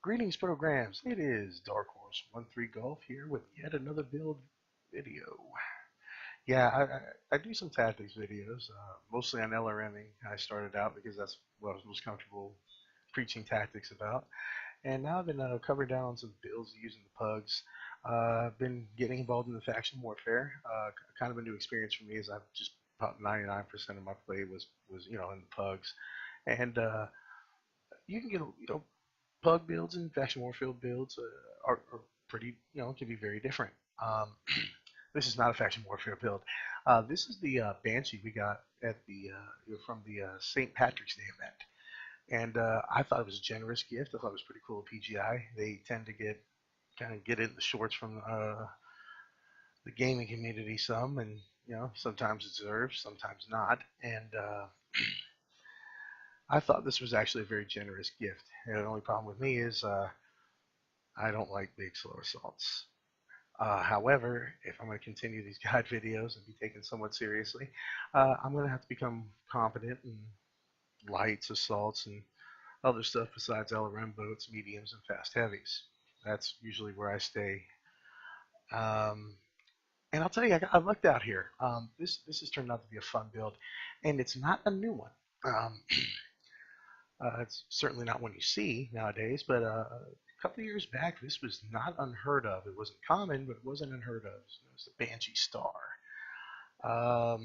Greetings, programs. It is Dark Horse 13 Golf here with yet another build video. Yeah, I do some tactics videos, mostly on LRMing. I started out because that's what I was most comfortable preaching tactics about. And now I've been covering down on some builds using the pugs. I've been getting involved in the faction warfare. Kind of a new experience for me as I've just about 99% of my play was in the pugs. And you can get pug builds and faction warfare builds are pretty, can be very different. This is not a faction warfare build. This is the Banshee we got at the from the St. Patrick's Day event, and I thought it was a generous gift. I thought it was pretty cool at PGI. They tend to get in the shorts from the gaming community some, and sometimes it deserves, sometimes not, and I thought this was actually a very generous gift. And the only problem with me is I don't like big slow assaults. However, if I'm going to continue these guide videos and be taken somewhat seriously, I'm going to have to become competent in lights, assaults, and other stuff besides LRM boats, mediums, and fast heavies. That's usually where I stay. And I'll tell you, I lucked out here. This has turned out to be a fun build, and it's not a new one. It's certainly not one you see nowadays, but a couple of years back, this was not unheard of. It wasn't common, but it wasn't unheard of. So it was the Banshee Star. A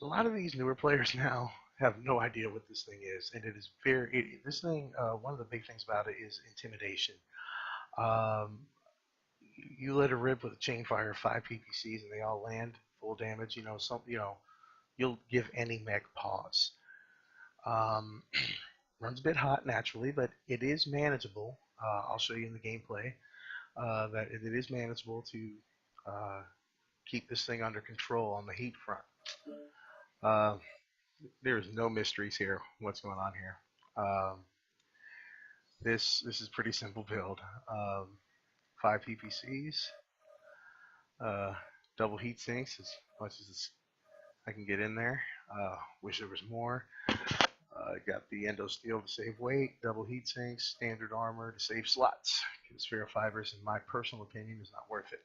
lot of these newer players now have no idea what this thing is, and it is this thing, one of the big things about it is intimidation. Um, you let it rip with a chainfire, 5 PPCs, and they all land full damage. You'll give any mech pause. Runs a bit hot naturally, but it is manageable. I'll show you in the gameplay that it is manageable to keep this thing under control on the heat front. There's no mysteries here. What's going on here? This is pretty simple build. 5 PPCs, double heat sinks as much as I can get in there. Wish there was more. Got the endo steel to save weight, double heat sinks, standard armor to save slots. Because spare fibers, in my personal opinion, is not worth it.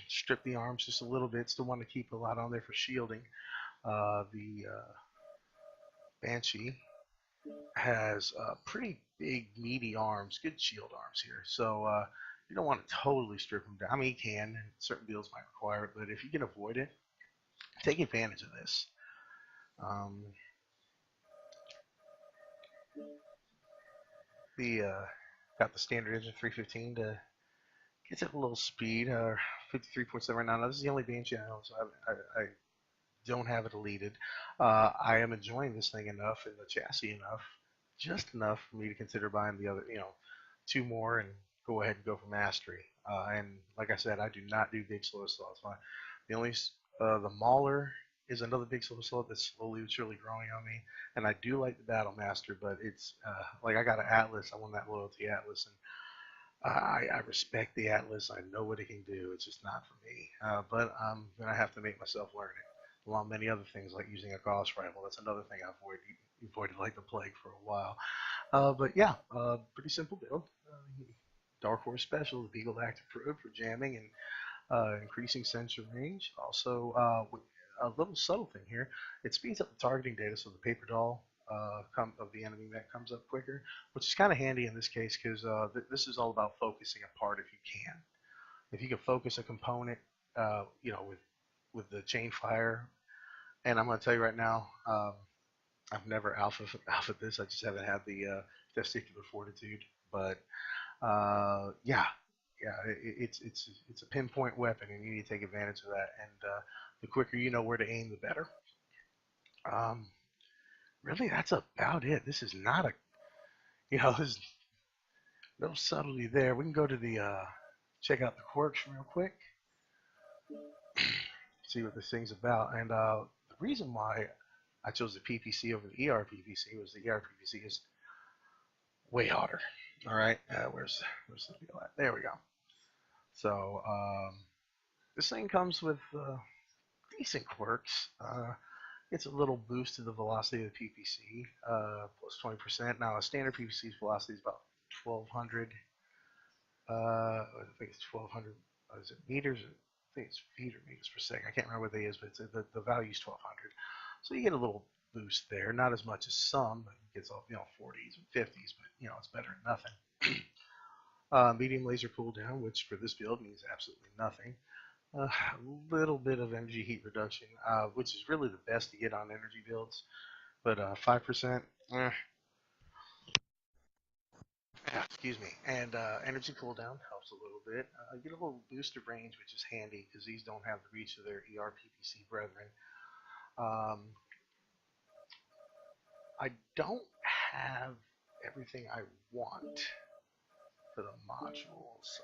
Strip the arms just a little bit. Still want to keep a lot on there for shielding. The Banshee has pretty big, meaty arms, good shield arms here. So you don't want to totally strip them down. I mean, you can, and certain builds might require it, but if you can avoid it, take advantage of this. Got the standard engine 315 to get it a little speed, 53.7 right now. Now, this is the only Banshee I own, so I don't have it deleted. I am enjoying this thing enough and the chassis enough, just enough for me to consider buying the other, 2 more and go ahead and go for mastery. And like I said, I do not do big slow assaults. The Mauler is another big slow assault that's slowly but surely growing on me, and I do like the Battle Master, but it's like I got an Atlas. I won that loyalty Atlas, and I respect the Atlas. I know what it can do. It's just not for me. But I'm gonna have to make myself learn it, along with many other things like using a Gauss rifle. That's another thing I avoided like the plague for a while. But yeah, pretty simple build. Dark Horse special, the Beagle Active Probe for jamming and increasing sensor range. Also, a little subtle thing here, it speeds up the targeting data, so the paper doll of the enemy that comes up quicker, which is kind of handy in this case because this is all about focusing a part if you can. If you can focus a component, with the chain fire, and I'm going to tell you right now, I've never alpha this. I just haven't had the testicular fortitude, but yeah, it's a pinpoint weapon, and you need to take advantage of that. And the quicker you know where to aim, the better. Really, that's about it. This is not a, there's no subtlety there. We can go to the check out the quirks real quick, see what this thing's about. And the reason why I chose the PPC over the ER PPC was the ER PPC is way hotter. All right, where's the deal at? There we go. So this thing comes with decent quirks. It's a little boost to the velocity of the PPC, plus 20%. Now, a standard PPC's velocity is about 1,200. I think it's 1,200. Is it meters? I think it's feet or meters per second. I can't remember what they is, but it's, the value is 1,200. So you get a little boost there. Not as much as some, but it gets all 40s and 50s, but it's better than nothing. Medium laser cooldown, which for this build means absolutely nothing. A little bit of energy heat reduction, which is really the best to get on energy builds, but 5%, excuse me. And energy cooldown helps a little bit. Get a little boost of range, which is handy because these don't have the reach of their ER-PPC brethren. I don't have everything I want for the modules.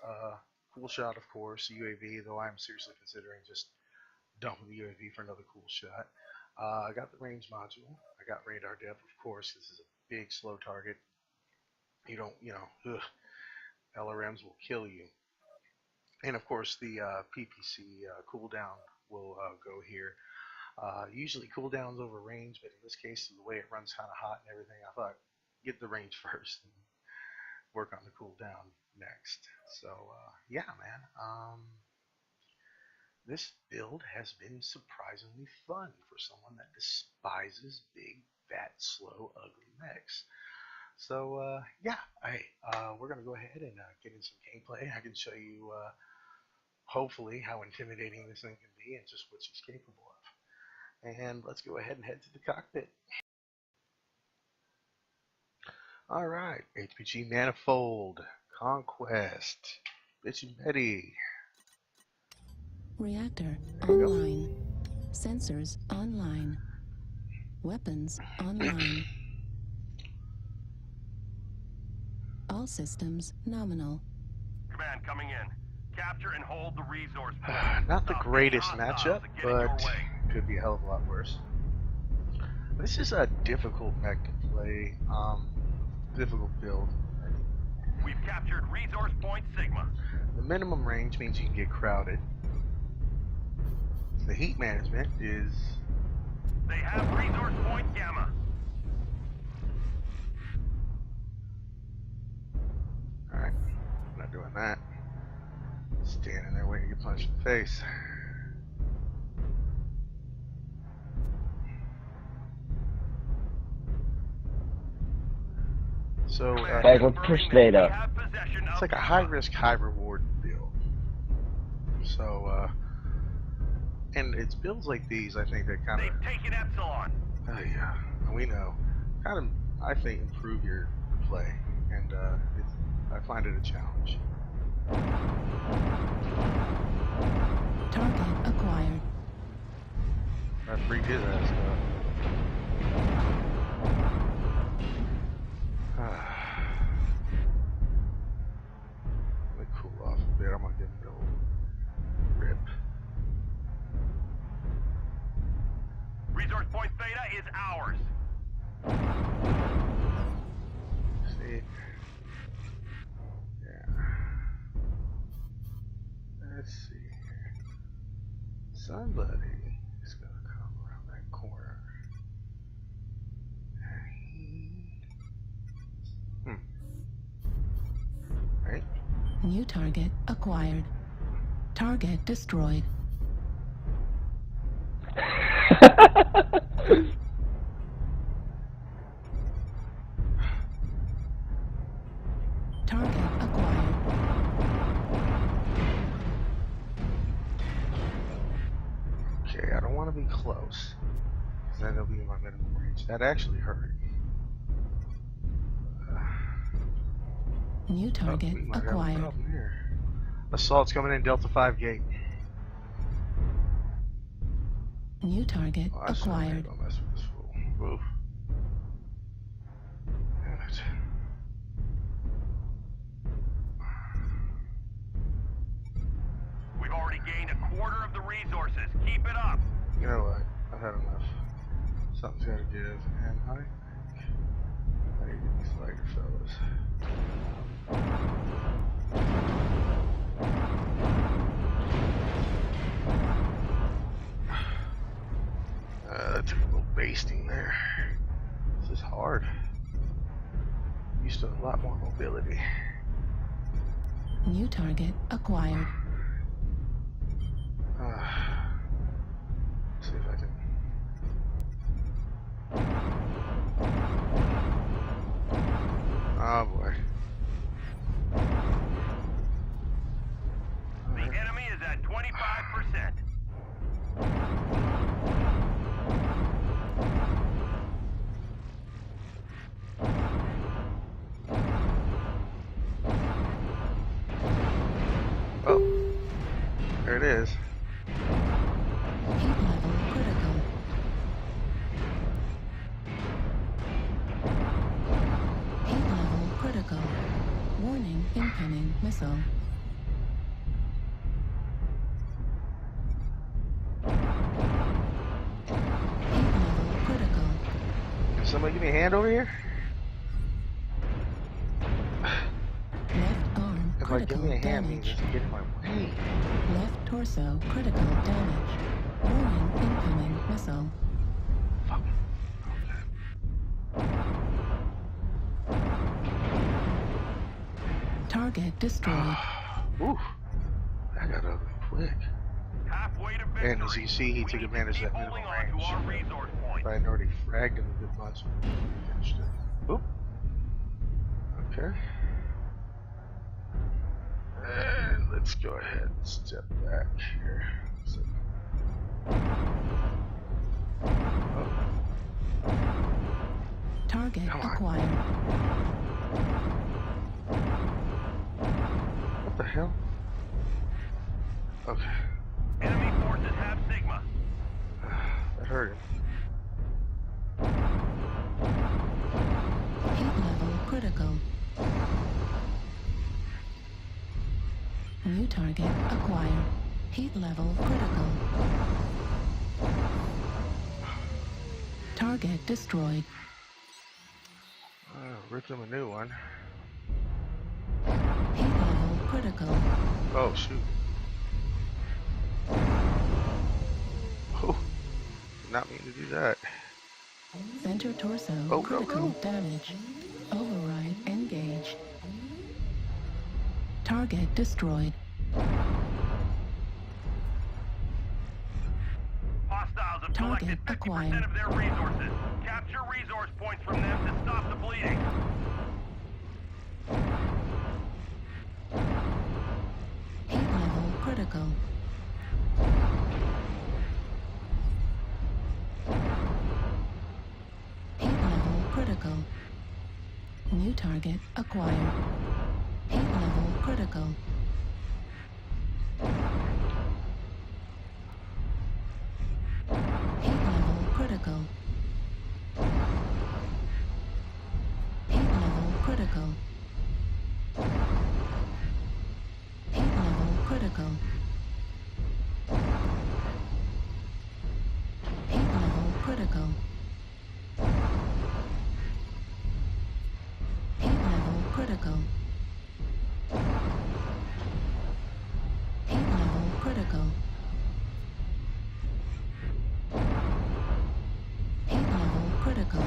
Cool shot, of course, UAV, though I'm seriously considering just dumping the UAV for another cool shot. I got the range module. I got radar depth, of course. This is a big, slow target. You don't, LRMs will kill you. And of course, the PPC cooldown will go here. Usually cooldowns over range, but in this case, the way it runs kind of hot and everything, I thought get the range first and work on the cooldown next. So yeah, man. This build has been surprisingly fun for someone that despises big, fat, slow, ugly mechs. So yeah, we're gonna go ahead and get in some gameplay. I can show you hopefully how intimidating this thing can be and just what she's capable of. And let's go ahead and head to the cockpit. All right, HPG Manifold, Conquest, Bitch and Paddy. Reactor online. Sensors online. Weapons online. All systems nominal. Command coming in. Capture and hold the resource. Not the greatest matchup, but could be a hell of a lot worse. This is a difficult mech to play. Difficult build. We've captured resource point Sigma. The minimum range means you can get crowded. The heat management is... They have resource point Gamma. Alright, I'm not doing that. Standing there waiting to get punched in the face. So, guys, let's push Veda. It's like a high-risk, high-reward build. So, and it's builds like these, I think, that kind of... They've taken Epsilon. Oh, yeah, we know. Kind of, I think, improve your play. And, I find it a challenge. Target acquired. That freak his ass up. Let me cool off a bit. I'm gonna give him a little rip. Resource point Theta is ours. See? Yeah. Let's see. Somebody is gonna come around that corner. Right? New target acquired. Target destroyed. Target acquired. Okay, I don't want to be close, because then it'll be in my minimum range. That actually hurt. New target we might acquired. have a problem here. Assault's coming in, Delta 5 gate. New target acquired. Don't mess with this fool. Oof. Damn it. We've already gained a quarter of the resources. Keep it up. You know what? I've had enough. Something's got to give, and I need to get these lighter fellas. That took a little basting there. This is hard. Used to a lot more mobility. New target acquired. See if I can. Oh boy. The enemy is at 25%. Oh, there it is. Heat level critical. Heat level critical. Warning, incoming missile. Heat level critical. Can somebody give me a hand over here? Left arm If I give critical me a hand, means damage. just get in my way. Left torso critical damage. Warning, incoming missile. Fuck. Target destroyed. Ooh, that got ugly quick. Halfway to victory. And as you see, he We took need to advantage of keep that minimum holding on to our range. resource point. If I had already fragged him a good bunch, finished it. Oop. Okay. And let's go ahead and step back here. So, oh, Target come on. acquired. What the hell? Okay. Enemy forces have Sigma. That hurt him. Heat level critical. New target acquired. Heat level critical. Target destroyed. Rip him a new one. Heat level critical. Oh, shoot. Oh, did not mean to do that. Center torso Oh, critical go. damage. Override engaged. Target destroyed. Hostiles have Target collected 50% acquired. of their resources. Capture resource points from them to stop the bleeding. Heat level critical. Heat level critical. New target acquired. Heat level critical. Heat level critical. Heat level critical. Heat level critical. Heat level critical. Heat level critical. Heat level critical. Heat level critical.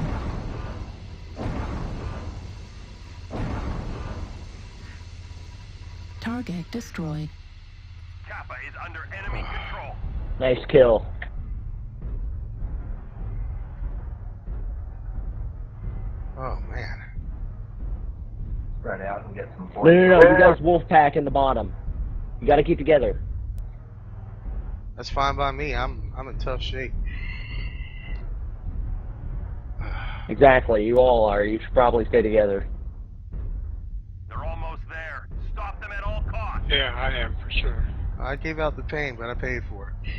Target destroyed. Kappa is under enemy control. Nice kill. Oh, man. Spread out and get some No, you guys wolf pack in the bottom. You gotta keep together. That's fine by me. I'm in tough shape. Exactly, you all are. You should probably stay together. They're almost there. Stop them at all costs. Yeah, I am for sure. I gave out the pain, but I paid for it.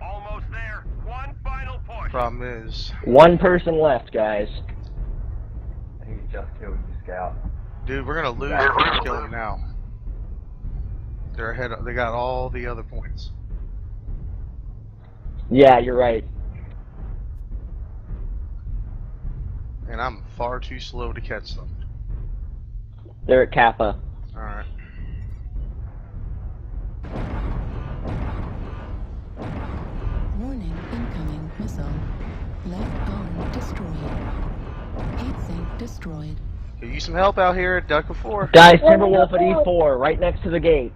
Almost there. One final push. Problem is, One person left, guys. He just killed the scout. dude, we're gonna lose if we don't kill them now. They're ahead. They got all the other points. Yeah, you're right. And I'm far too slow to catch them. They're at Kappa. Alright. Warning, missile. Left bone destroyed. Heat sink destroyed. Could use some help out here at Duck 4. Guys, Timberwolf at E4, right next to the gate.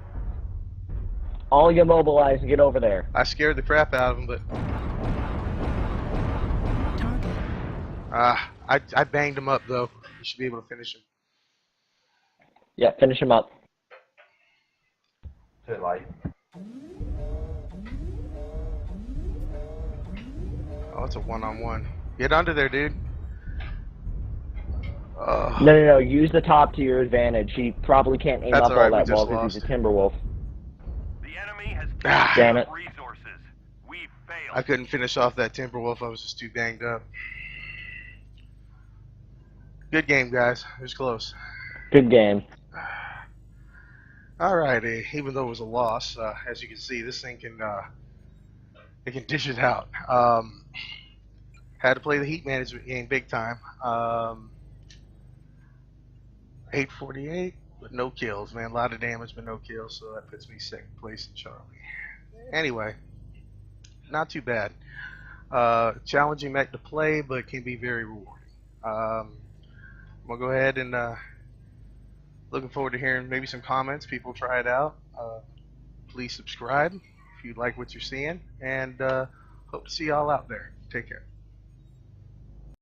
All you mobilize and get over there. I scared the crap out of him, but Target. I banged him up though. You should be able to finish him. Yeah, finish him up. Too late. Oh, it's a one-on-one. Get under there, dude. No. Use the top to your advantage. He probably can't aim That's up all alright, we that just well because he's a Timberwolf. The enemy has Damn it. resources. We failed. I couldn't finish off that Timberwolf. I was just too banged up. Good game, guys. It was close. Good game. Alrighty, even though it was a loss, as you can see, this thing can it can dish it out. Had to play the heat management game big time. 848, but no kills, man. A lot of damage, but no kills, so that puts me second place in Charlie. Anyway, not too bad. Challenging mech to play, but can be very rewarding. I'm gonna go ahead and looking forward to hearing maybe some comments. People try it out. Please subscribe if you like what you're seeing, and hope to see y'all out there. Take care.